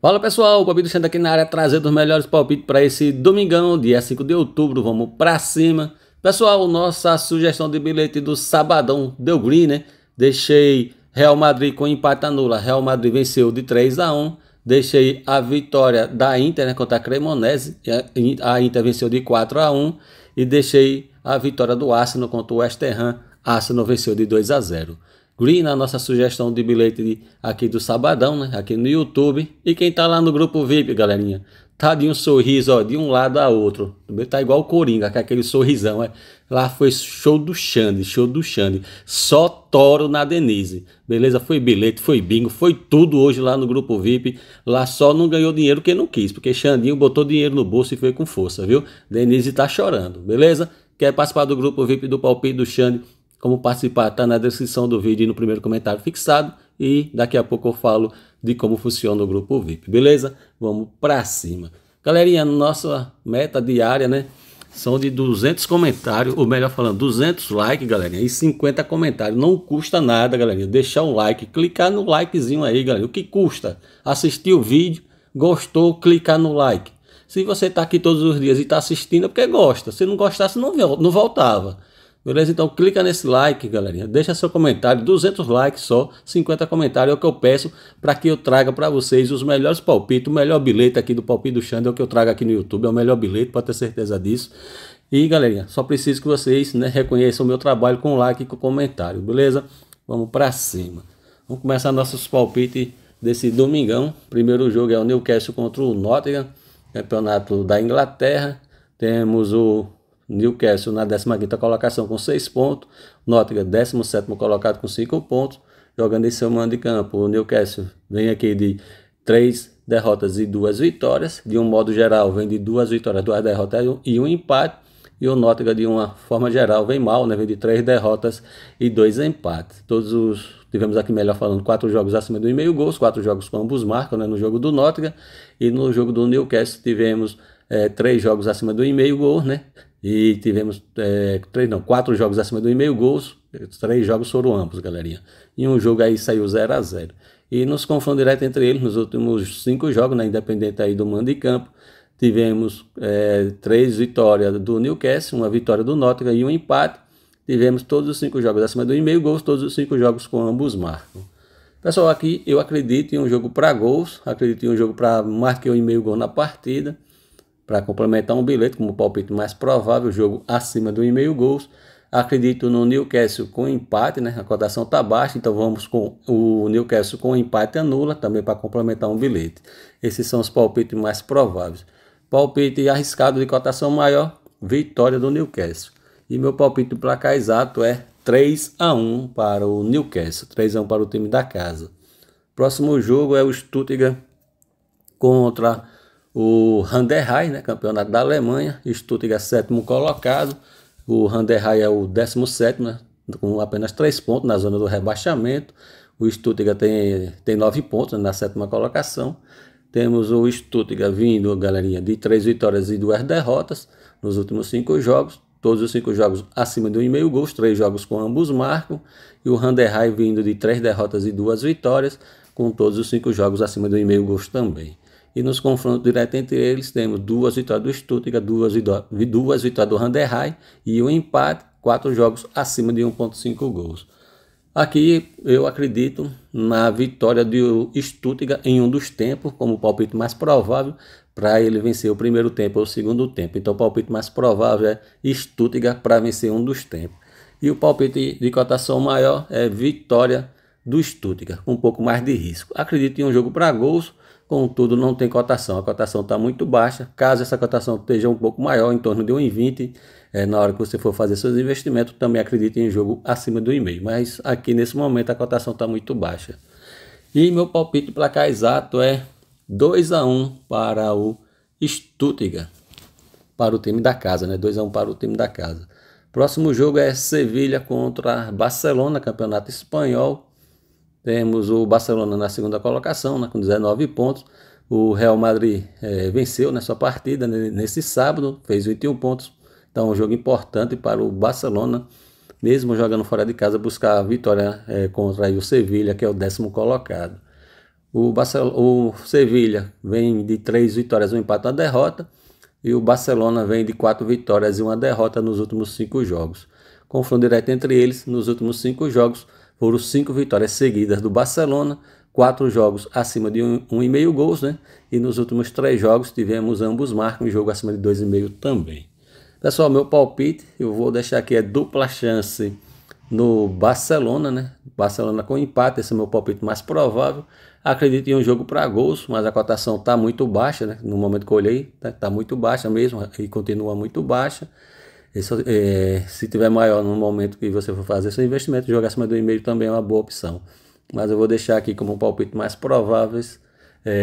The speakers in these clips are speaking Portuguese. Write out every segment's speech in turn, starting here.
Fala pessoal, o Palpite Xande aqui na área trazendo os melhores palpites para esse domingão, dia 5 de outubro, vamos pra cima. Pessoal, nossa sugestão de bilhete do sabadão deu green, né? Deixei Real Madrid com empate anula, Real Madrid venceu de 3-1. Deixei a vitória da Inter, né, contra a Cremonese, a Inter venceu de 4-1. E deixei a vitória do Arsenal contra o West Ham, Arsenal venceu de 2-0. Green na nossa sugestão de bilhete aqui do sabadão, né? Aqui no YouTube. E quem tá lá no grupo VIP, galerinha, tá de um sorriso, ó, de um lado a outro. Tá igual o Coringa, com aquele sorrisão, é. Lá foi show do Xande, show do Xande. Só toro na Denise. Beleza? Foi bilhete, foi bingo, foi tudo hoje lá no grupo VIP. Lá só não ganhou dinheiro quem não quis, porque Xandinho botou dinheiro no bolso e foi com força, viu? Denise tá chorando, beleza? Quer participar do grupo VIP do Palpite do Xande? Como participar, tá na descrição do vídeo e no primeiro comentário fixado. E daqui a pouco eu falo de como funciona o grupo VIP, beleza? Vamos pra cima. Galerinha, nossa meta diária, né? São de 200 comentários, ou melhor falando, 200 likes, galerinha, e 50 comentários. Não custa nada, galerinha, deixar um like, clicar no likezinho aí, galera. O que custa? Assistir o vídeo, gostou, clicar no like. Se você tá aqui todos os dias e tá assistindo é porque gosta. Se não gostasse, não voltava. Beleza? Então clica nesse like, galerinha. Deixa seu comentário, 200 likes só, 50 comentários é o que eu peço para que eu traga para vocês os melhores palpites, o melhor bilhete aqui do Palpite do Xande é o que eu trago aqui no YouTube, é o melhor bilhete, pode ter certeza disso. E galerinha, só preciso que vocês, né, reconheçam o meu trabalho com like e com comentário, beleza? Vamos para cima. Vamos começar nossos palpites desse domingão. Primeiro jogo é o Newcastle contra o Nottingham, campeonato da Inglaterra. Temos o Newcastle na 15ª colocação com 6 pontos, Nottingham 17º colocado com 5 pontos, jogando em seu mando de campo. O Newcastle vem aqui de 3 derrotas e 2 vitórias, de um modo geral vem de 2 vitórias, 2 derrotas e um empate, e o Nottingham de uma forma geral vem mal, né? Vem de 3 derrotas e 2 empates. Tivemos aqui, melhor falando, 4 jogos acima do 1,5 gols, 4 jogos com ambos marcam, né? No jogo do Nottingham, e no jogo do Newcastle tivemos 3 jogos acima do 1,5 gol, né? E tivemos 4 jogos acima do 1,5 gols, 3 jogos foram ambos, galerinha. E um jogo aí saiu 0-0. E nos confrontos direto entre eles, nos últimos 5 jogos, né, independente aí do mando de campo, tivemos 3 vitórias do Newcastle, uma vitória do Nottingham e um empate. Tivemos todos os 5 jogos acima do 1,5 gols, todos os 5 jogos com ambos marcam. Pessoal, aqui eu acredito em um jogo para gols, acredito em um jogo para marcar 1,5 gol na partida. Para complementar um bilhete como palpite mais provável, jogo acima do 1,5 gols. Acredito no Newcastle com empate, né? A cotação está baixa, então vamos com o Newcastle com empate anula, também para complementar um bilhete. Esses são os palpites mais prováveis. Palpite arriscado de cotação maior, vitória do Newcastle. E meu palpite do placar exato é 3-1 para o Newcastle, 3-1 para o time da casa. Próximo jogo é o Stuttgart contra o Handerheim, né, campeonato da Alemanha. Stuttgart 7º colocado, o Handerheim é o 17º, né, com apenas 3 pontos na zona do rebaixamento. O Stuttgart tem 9 pontos, né, na 7ª colocação. Temos o Stuttgart vindo, galerinha, de 3 vitórias e 2 derrotas nos últimos 5 jogos. Todos os 5 jogos acima do 1,5 gols, 3 jogos com ambos marcam. E o Handerheim vindo de 3 derrotas e 2 vitórias, com todos os 5 jogos acima do 1,5 gols também. E nos confrontos diretos entre eles, temos 2 vitórias do Stuttgart, 2 vitórias do Handerheim e um empate, 4 jogos acima de 1,5 gols. Aqui eu acredito na vitória do Stuttgart em um dos tempos, como o palpite mais provável, para ele vencer o primeiro tempo ou o segundo tempo. Então o palpite mais provável é Stuttgart para vencer um dos tempos. E o palpite de cotação maior é vitória do Stuttgart, com um pouco mais de risco. Acredito em um jogo para gols. Contudo, não tem cotação, a cotação está muito baixa. Caso essa cotação esteja um pouco maior, em torno de 1,20, na hora que você for fazer seus investimentos, também acredite em jogo acima do 1,5. Mas aqui nesse momento a cotação está muito baixa. E meu palpite de placar exato é 2-1 para o Stuttgart, para o time da casa, né? 2-1 para o time da casa. Próximo jogo é Sevilha contra Barcelona, campeonato espanhol. Temos o Barcelona na 2ª colocação, né, com 19 pontos. O Real Madrid venceu nessa partida nesse sábado, fez 21 pontos. Então, um jogo importante para o Barcelona, mesmo jogando fora de casa, buscar a vitória contra o Sevilha, que é o 10º colocado. O Sevilha vem de 3 vitórias, um empate e uma derrota. E o Barcelona vem de 4 vitórias e uma derrota nos últimos 5 jogos. Confronto direto entre eles, nos últimos 5 jogos, foram 5 vitórias seguidas do Barcelona, 4 jogos acima de 1,5 gols, né? E nos últimos 3 jogos tivemos ambos marcam um jogo acima de 2,5 também. Pessoal, meu palpite, eu vou deixar aqui, é dupla chance no Barcelona, né? Barcelona com empate, esse é o meu palpite mais provável. Acredito em um jogo para gols, mas a cotação está muito baixa, né? No momento que eu olhei, tá muito baixa mesmo e continua muito baixa. Se tiver maior no momento que você for fazer seu investimento, jogar acima do e-mail também é uma boa opção. Mas eu vou deixar aqui como palpite mais prováveis,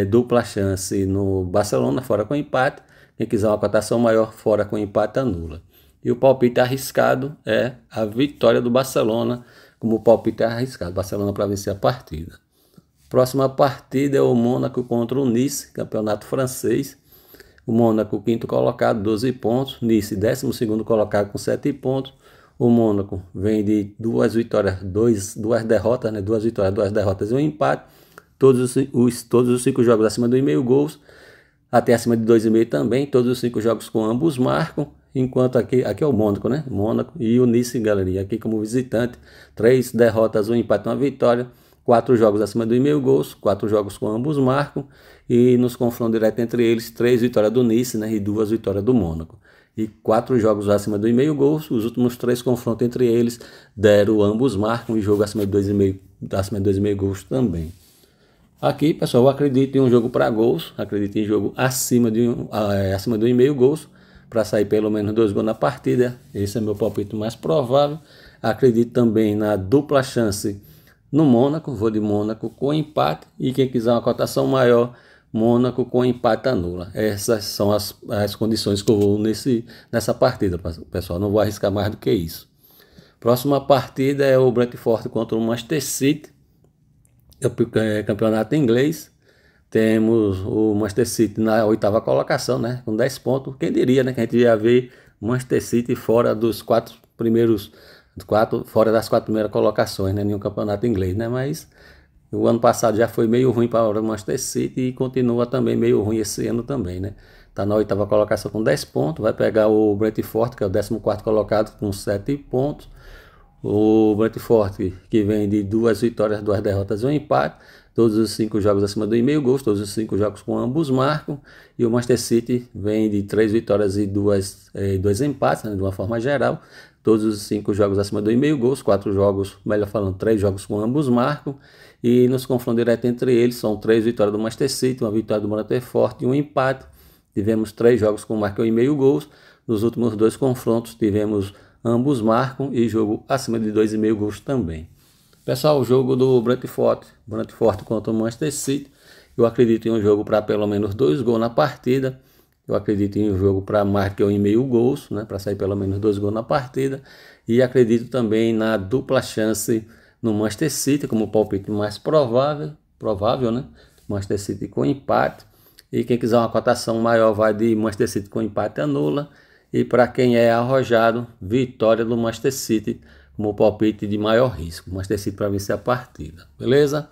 dupla chance no Barcelona, fora com empate. Quem quiser uma cotação maior, fora com empate, anula. E o palpite arriscado é a vitória do Barcelona, como palpite arriscado. Barcelona para vencer a partida. Próxima partida é o Mônaco contra o Nice, campeonato francês. O Mônaco, quinto colocado, 12 pontos. Nice, 12º colocado com 7 pontos. O Mônaco vem de 2 vitórias, 2 derrotas, né? 2 vitórias, 2 derrotas e um empate. Todos os 5 jogos acima do 1,5 gols. Até acima de 2,5 também. Todos os 5 jogos com ambos marcam. Enquanto aqui é o Mônaco, né? Mônaco e o Nice, galerinha. Aqui como visitante, 3 derrotas, um empate e uma vitória. 4 jogos acima do 1,5 gols, 4 jogos com ambos marcam, e nos confrontos direto entre eles, 3 vitórias do Nice, né, e 2 vitórias do Mônaco. E 4 jogos acima do 1,5 gols, os últimos 3 confrontos entre eles deram ambos marcam e jogo acima de 2,5 gols também. Aqui, pessoal, eu acredito em um jogo para gols, acredito em jogo acima do 1,5 gols, para sair pelo menos 2 gols na partida. Esse é meu palpite mais provável. Acredito também na dupla chance no Mônaco, vou de Mônaco com empate, e quem quiser uma cotação maior, Mônaco com empate anula. Essas são as condições que eu vou nessa partida, pessoal, não vou arriscar mais do que isso. Próxima partida é o Brentford contra o Manchester City, campeonato inglês. Temos o Manchester City na 8ª colocação, né, com 10 pontos. Quem diria, né, que a gente ia ver Manchester City fora dos 4 primeiros, fora das 4 primeiras colocações, né, em um campeonato inglês, né? Mas o ano passado já foi meio ruim para o Manchester City e continua também meio ruim esse ano também, né? Tá na 8ª colocação com 10 pontos, vai pegar o Brentford, que é o 14º colocado com 7 pontos. O Brentford, que vem de 2 vitórias, 2 derrotas e um empate, todos os 5 jogos acima do 1,5 gols, todos os 5 jogos com ambos marcam. E o Manchester City vem de 3 vitórias e 2 empates, né, de uma forma geral. Todos os 5 jogos acima do 1,5 gols, 4 jogos, melhor falando, 3 jogos com ambos marcam. E nos confrontos diretos entre eles, são 3 vitórias do Manchester City, uma vitória do Brentford e um empate. Tivemos 3 jogos com marca 1,5 gols. Nos últimos 2 confrontos tivemos ambos marcam e jogo acima de 2,5 gols também. Pessoal, o jogo do Brentford contra o Manchester City, eu acredito em um jogo para pelo menos 2 gols na partida. Eu acredito em um jogo para mais que 1,5 gols, né, para sair pelo menos 2 gols na partida. E acredito também na dupla chance no Manchester City, como palpite mais provável, né? Manchester City com empate. E quem quiser uma cotação maior vai de Manchester City com empate anula. E para quem é arrojado, vitória do Manchester City como palpite de maior risco. Manchester City para vencer a partida, beleza?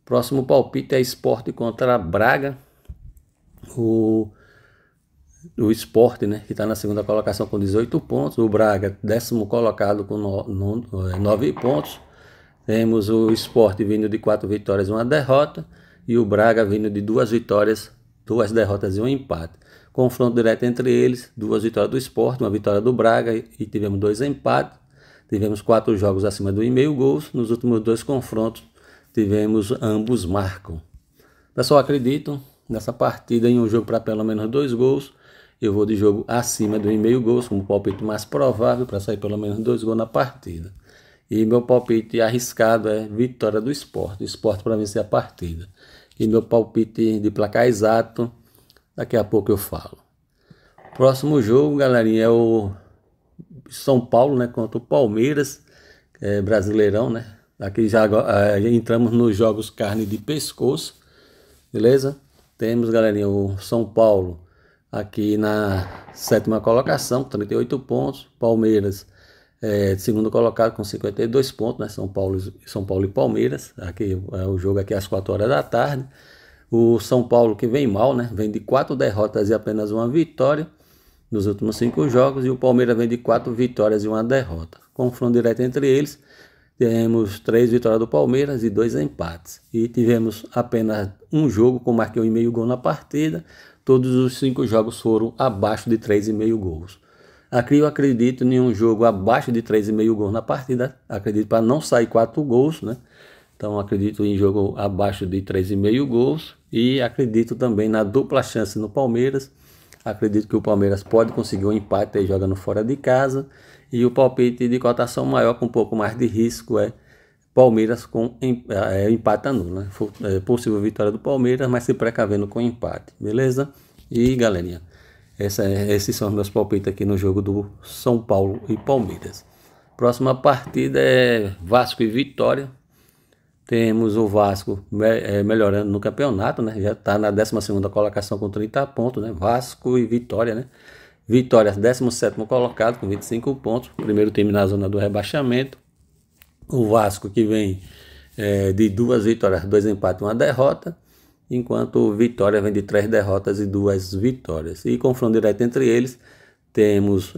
Próximo palpite é Sport contra Braga. O Sport, né, que está na 2ª colocação com 18 pontos. O Braga, 10º colocado com 9 pontos. Temos o Sport vindo de 4 vitórias e uma derrota. E o Braga vindo de 2 vitórias, 2 derrotas e um empate. Confronto direto entre eles, 2 vitórias do Sport, uma vitória do Braga e tivemos 2 empates. Tivemos 4 jogos acima do 1,5 gols. Nos últimos 2 confrontos tivemos ambos marcam. Pessoal, acredito nessa partida em um jogo para pelo menos 2 gols. Eu vou de jogo acima do 1,5 gols como palpite mais provável para sair pelo menos 2 gols na partida. E meu palpite arriscado é vitória do Sport. O Sport para vencer a partida. E meu palpite de placar exato, daqui a pouco eu falo. Próximo jogo, galerinha, é o São Paulo, né, contra o Palmeiras, Brasileirão, né? Aqui já entramos nos jogos carne de pescoço, beleza? Temos, galerinha, o São Paulo aqui na 7ª colocação, 38 pontos. Palmeiras segundo colocado com 52 pontos, né? São Paulo e Palmeiras. Aqui o jogo aqui às 4 horas da tarde. O São Paulo, que vem mal, né? Vem de 4 derrotas e apenas uma vitória nos últimos 5 jogos. E o Palmeiras vem de 4 vitórias e uma derrota. Confronto direto entre eles. Temos 3 vitórias do Palmeiras e 2 empates. E tivemos apenas um jogo com marquei 1,5 gol na partida. Todos os 5 jogos foram abaixo de 3,5 gols. Aqui eu acredito em um jogo abaixo de 3,5 gols na partida. Acredito para não sair 4 gols, né? Então acredito em jogo abaixo de 3,5 gols. E acredito também na dupla chance no Palmeiras. Acredito que o Palmeiras pode conseguir um empate aí jogando fora de casa. E o palpite de cotação maior com um pouco mais de risco é Palmeiras com empate nulo, né? Possível vitória do Palmeiras, mas se precavendo com empate, beleza? E galerinha, esses são os meus palpites aqui no jogo do São Paulo e Palmeiras. Próxima partida é Vasco e Vitória. Temos o Vasco melhorando no campeonato, né? Já está na 12ª colocação com 30 pontos, né? Vasco e Vitória, né? Vitória, 17º colocado com 25 pontos. Primeiro time na zona do rebaixamento. O Vasco que vem de 2 vitórias, 2 empates e 1 derrota. Enquanto o Vitória vem de 3 derrotas e 2 vitórias. E confronto direto entre eles, temos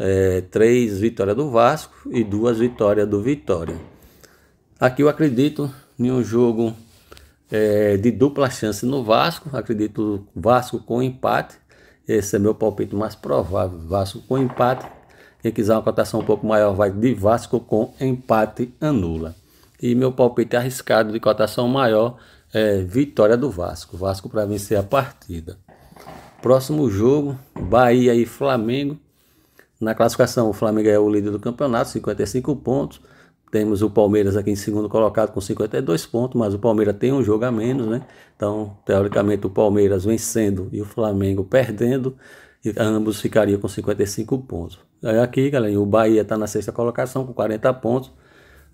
3 vitórias do Vasco e 2 vitórias do Vitória. Aqui eu acredito em um jogo de dupla chance no Vasco. Acredito Vasco com empate. Esse é meu palpite mais provável. Vasco com empate. Quem quiser uma cotação um pouco maior vai de Vasco com empate anula. E meu palpite arriscado de cotação maior é vitória do Vasco. Vasco para vencer a partida. Próximo jogo, Bahia e Flamengo. Na classificação, o Flamengo é o líder do campeonato, 55 pontos. Temos o Palmeiras aqui em segundo colocado com 52 pontos, mas o Palmeiras tem um jogo a menos, né? Então, teoricamente, o Palmeiras vencendo e o Flamengo perdendo, e ambos ficariam com 55 pontos. Aí aqui, galera, o Bahia está na 6ª colocação com 40 pontos,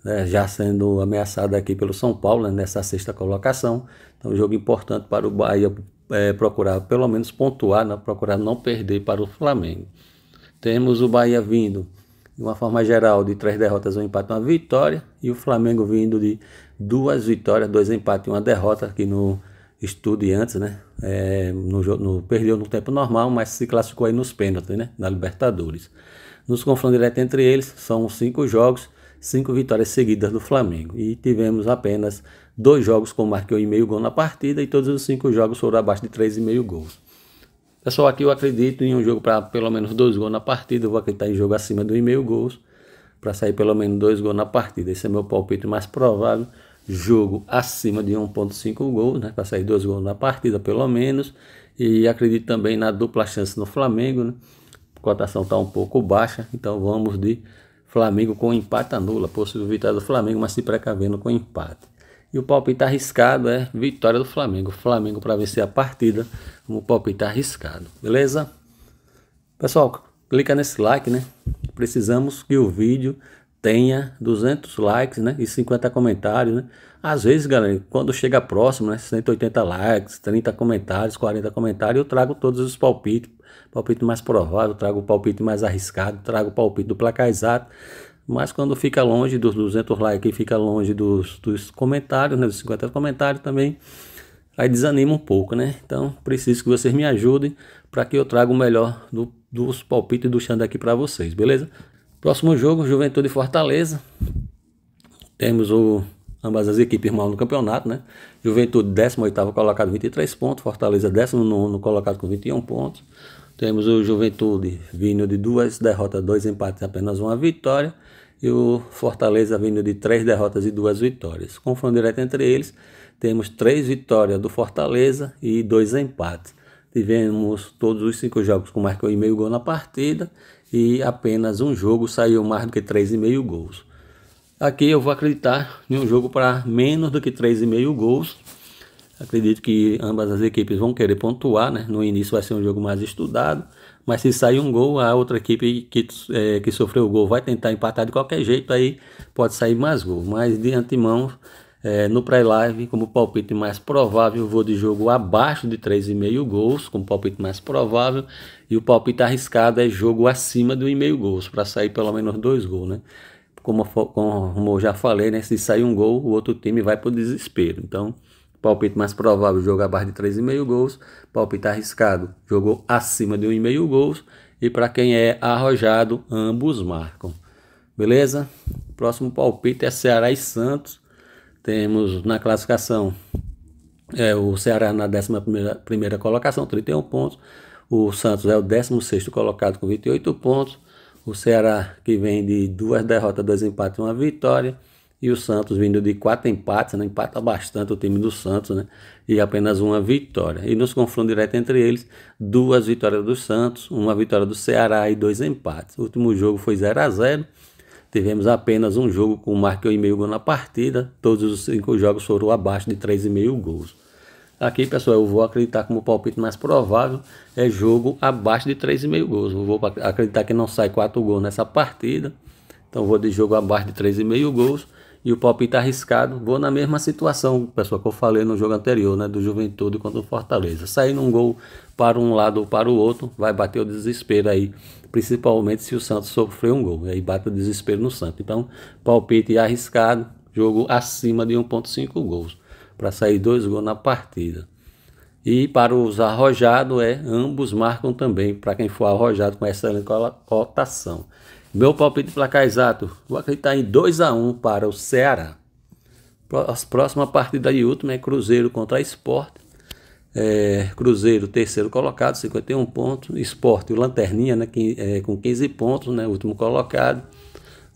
né? Já sendo ameaçado aqui pelo São Paulo, né? Nessa 6ª colocação. Então, um jogo importante para o Bahia procurar pelo menos pontuar, né? Procurar não perder para o Flamengo. Temos o Bahia vindo de uma forma geral, de 3 derrotas, 1 empate e 1 vitória. E o Flamengo vindo de 2 vitórias, 2 empates e 1 derrota aqui no Estudiantes, né? Perdeu no tempo normal, mas se classificou aí nos pênaltis, né? Na Libertadores. Nos confrontos diretos entre eles, são 5 jogos, 5 vitórias seguidas do Flamengo. E tivemos apenas 2 jogos com marquei 1,5 gol na partida e todos os 5 jogos foram abaixo de 3,5 gols. Pessoal, aqui eu acredito em um jogo para pelo menos 2 gols na partida. Eu vou acreditar em jogo acima de 1,5 gols para sair pelo menos 2 gols na partida. Esse é meu palpite mais provável. Jogo acima de 1,5 gols, né? Para sair 2 gols na partida pelo menos. E acredito também na dupla chance no Flamengo, né? A cotação está um pouco baixa, então vamos de Flamengo com empate anula. Possível vitória do Flamengo, mas se precavendo com empate. E o palpite arriscado é vitória do Flamengo. Flamengo para vencer a partida, como palpite arriscado. Beleza? Pessoal, clica nesse like, né? Precisamos que o vídeo tenha 200 likes, né? E 50 comentários, né? Às vezes, galera, quando chega próximo, né? 180 likes, 30 comentários, 40 comentários, eu trago todos os palpites. Palpite mais provável, trago o palpite mais arriscado, trago o palpite do placar exato. Mas quando fica longe dos 200 likes e fica longe dos comentários, né, dos 50 comentários também, aí desanima um pouco, né? Então, preciso que vocês me ajudem para que eu traga o melhor dos palpites do Xande aqui para vocês, beleza? Próximo jogo, Juventude e Fortaleza. Temos ambas as equipes mal no campeonato, né? Juventude 18º colocado, 23 pontos. Fortaleza 19º colocado com 21 pontos. Temos o Juventude vindo de 2 derrotas, 2 empates e apenas 1 vitória. E o Fortaleza vindo de 3 derrotas e 2 vitórias. Confronto direto entre eles, temos 3 vitórias do Fortaleza e 2 empates. Tivemos todos os 5 jogos com marcou 1,5 gol na partida e apenas um jogo saiu mais do que 3,5 gols. Aqui eu vou acreditar em um jogo para menos do que 3,5 gols. Acredito que ambas as equipes vão querer pontuar, né? No início vai ser um jogo mais estudado, mas se sair um gol, a outra equipe que sofreu o gol vai tentar empatar de qualquer jeito, aí pode sair mais gol. Mas de antemão, no pré-live, como palpite mais provável, eu vou de jogo abaixo de 3,5 gols, como palpite mais provável, e o palpite arriscado é jogo acima de 1,5 gols, para sair pelo menos 2 gols, né? como eu já falei, né? Se sair um gol, o outro time vai para o desespero. Então, palpite mais provável, jogo abaixo de 3,5 gols. Palpite arriscado, jogou acima de 1,5 gols. E para quem é arrojado, ambos marcam. Beleza? Próximo palpite é Ceará e Santos. Temos na classificação o Ceará na 11ª colocação, 31 pontos. O Santos é o 16º colocado com 28 pontos. O Ceará que vem de 2 derrotas, 2 empates e 1 vitória. E o Santos vindo de 4 empates, né? Empata bastante o time do Santos, né? E apenas 1 vitória. E nos confrontos direto entre eles, 2 vitórias do Santos, 1 vitória do Ceará e 2 empates. O último jogo foi 0-0. Tivemos apenas um jogo com marca 1,5 gol na partida. Todos os 5 jogos foram abaixo de 3,5 gols. Aqui, pessoal, eu vou acreditar como palpite mais provável é jogo abaixo de 3,5 gols. Eu vou acreditar que não sai 4 gols nessa partida. Então vou de jogo abaixo de 3,5 gols. E o palpite arriscado, vou na mesma situação, pessoal, que eu falei no jogo anterior, né, do Juventude contra o Fortaleza. Saindo um gol para um lado ou para o outro, vai bater o desespero aí, principalmente se o Santos sofrer um gol. Aí bate o desespero no Santos. Então, palpite arriscado, jogo acima de 1,5 gols, para sair 2 gols na partida. E para os arrojados, ambos marcam também, para quem for arrojado com excelente cotação. Meu palpite de placar exato, vou acreditar em 2-1 para o Ceará. A próxima partida e última é Cruzeiro contra Sport. Cruzeiro, 3º colocado, 51 pontos. Sport, o Lanterninha, né, com 15 pontos, né, último colocado.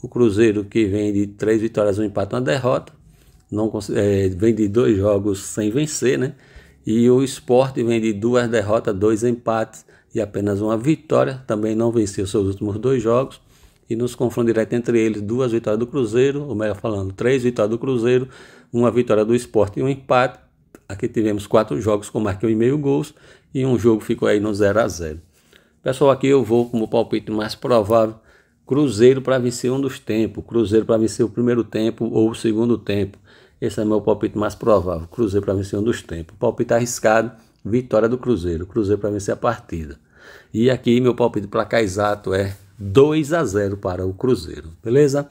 O Cruzeiro que vem de 3 vitórias, 1 empate e 1 derrota. Vem de 2 jogos sem vencer, né? E o Sport vem de 2 derrotas, 2 empates e apenas 1 vitória. Também não venceu seus últimos 2 jogos. E nos confrontos direto entre eles, 2 vitórias do Cruzeiro, ou melhor falando, 3 vitórias do Cruzeiro, 1 vitória do Sport e 1 empate. Aqui tivemos 4 jogos com marca 1,5 gols e um jogo ficou aí no 0-0. Pessoal, aqui eu vou como palpite mais provável, Cruzeiro para vencer um dos tempos, Cruzeiro para vencer o primeiro tempo ou o segundo tempo. Esse é meu palpite mais provável, Cruzeiro para vencer um dos tempos. Palpite arriscado, vitória do Cruzeiro, Cruzeiro para vencer a partida. E aqui meu palpite de placar exato é 2-0 para o Cruzeiro, beleza?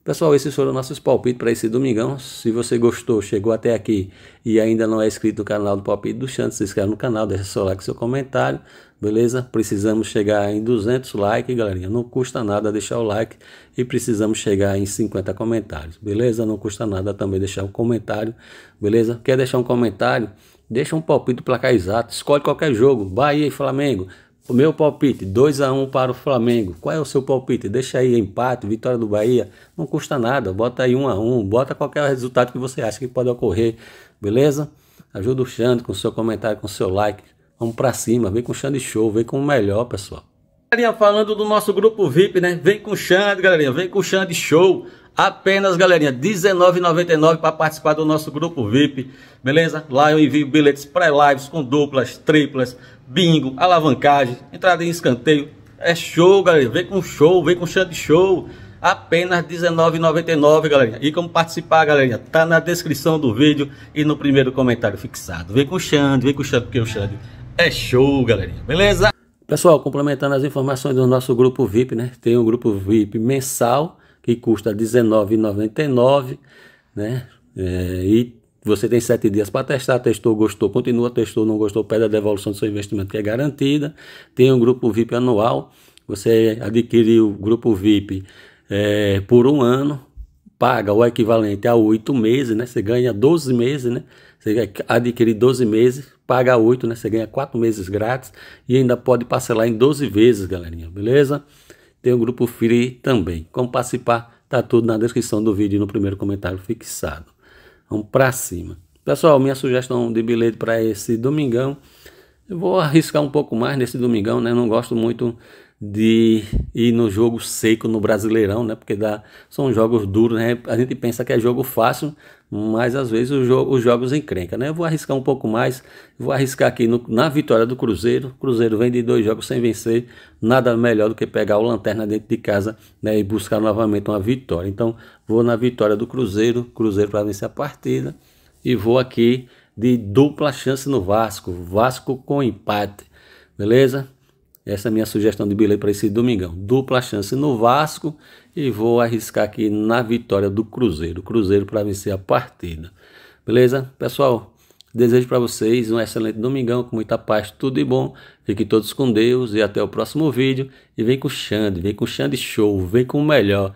Pessoal, esses foram nossos palpites para esse domingão. Se você gostou, chegou até aqui e ainda não é inscrito no canal do Palpite do Xande, se inscreve no canal, deixa seu like, seu comentário, beleza? Precisamos chegar em 200 likes, galerinha, não custa nada deixar o like e precisamos chegar em 50 comentários, beleza? Não custa nada também deixar um comentário, beleza? Quer deixar um comentário? Deixa um palpite do placar exato, escolhe qualquer jogo, Bahia e Flamengo. O meu palpite, 2-1 para o Flamengo. Qual é o seu palpite? Deixa aí empate, vitória do Bahia. Não custa nada, bota aí 1-1, bota qualquer resultado que você acha que pode ocorrer, beleza? Ajuda o Xande com seu comentário, com seu like. Vamos pra cima, vem com o Xande Show, vem com o melhor, pessoal. Galerinha, falando do nosso grupo VIP, né? Vem com o Xande, galerinha, vem com o Xande Show. Apenas, galerinha, R$19,99 para participar do nosso grupo VIP, beleza? Lá eu envio bilhetes pré-lives com duplas, triplas, bingo, alavancagem, entrada em escanteio. É show, galera. Vem com show, vem com Xande Show. Apenas R$19,99, galerinha. E como participar, galerinha, tá na descrição do vídeo e no primeiro comentário fixado. Vem com o Xande, porque o Xande é show, galerinha. Beleza? Pessoal, complementando as informações do nosso grupo VIP, né? Tem um grupo VIP mensal que custa R$19,99, né? E você tem 7 dias para testar, testou, gostou, continua, testou, não gostou, pede a devolução do seu investimento que é garantida. Tem um grupo VIP anual, você adquire o grupo VIP por 1 ano, paga o equivalente a 8 meses, né? Você ganha 12 meses, né? Você adquire 12 meses, paga 8, né? Você ganha 4 meses grátis e ainda pode parcelar em 12 vezes, galerinha, beleza? Tem o grupo Free também. Como participar, tá tudo na descrição do vídeo e no primeiro comentário fixado. Vamos pra cima. Pessoal, minha sugestão de bilhete para esse domingão, eu vou arriscar um pouco mais nesse domingão, né? Não gosto muito de ir no jogo seco no Brasileirão, né? Porque são jogos duros, né? A gente pensa que é jogo fácil, mas às vezes os jogos encrenca, né? Eu vou arriscar um pouco mais, vou arriscar aqui na vitória do Cruzeiro. O Cruzeiro vem de 2 jogos sem vencer, nada melhor do que pegar o Lanterna dentro de casa, né? E buscar novamente uma vitória. Então vou na vitória do Cruzeiro para vencer a partida. E vou aqui de dupla chance no Vasco com empate, beleza? Essa é a minha sugestão de bilhete para esse domingão. Dupla chance no Vasco e vou arriscar aqui na vitória do Cruzeiro. Cruzeiro para vencer a partida. Beleza? Pessoal, desejo para vocês um excelente domingão, com muita paz, tudo de bom. Fiquem todos com Deus e até o próximo vídeo. E vem com o Xande show, vem com o melhor.